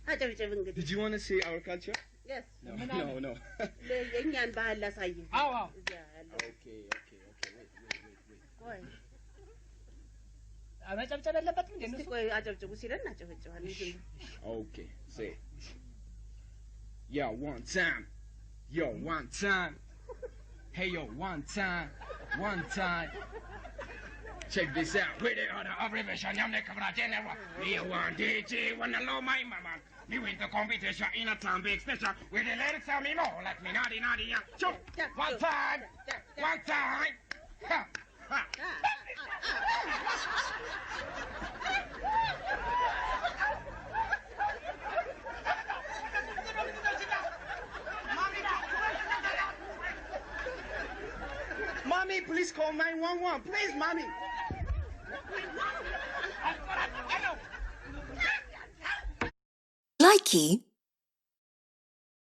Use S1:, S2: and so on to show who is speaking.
S1: Did you want to see our culture?
S2: Yes.
S1: No.
S2: የእኛን ባህል ላሳይህ።
S3: አዎ
S1: Okay.
S2: ቆይ
S3: አመጨብጨብ የለበትም እንዴ?
S2: እስቲ ቆይ አጨብጭቡ ሲለን እናጨብጭባለን።
S1: Okay. Say. Yo, one time. Hey, yo, one time. Check this out. With the other abbreviation, I'm the Kabra. Me one DJ, one allow my mama. Me win the competition in a town big station. With the lyrics tell me more. Let me naughty, yeah. Sure. One time. Ha. Mommy, please call 911. Please, mommy.
S4: Likey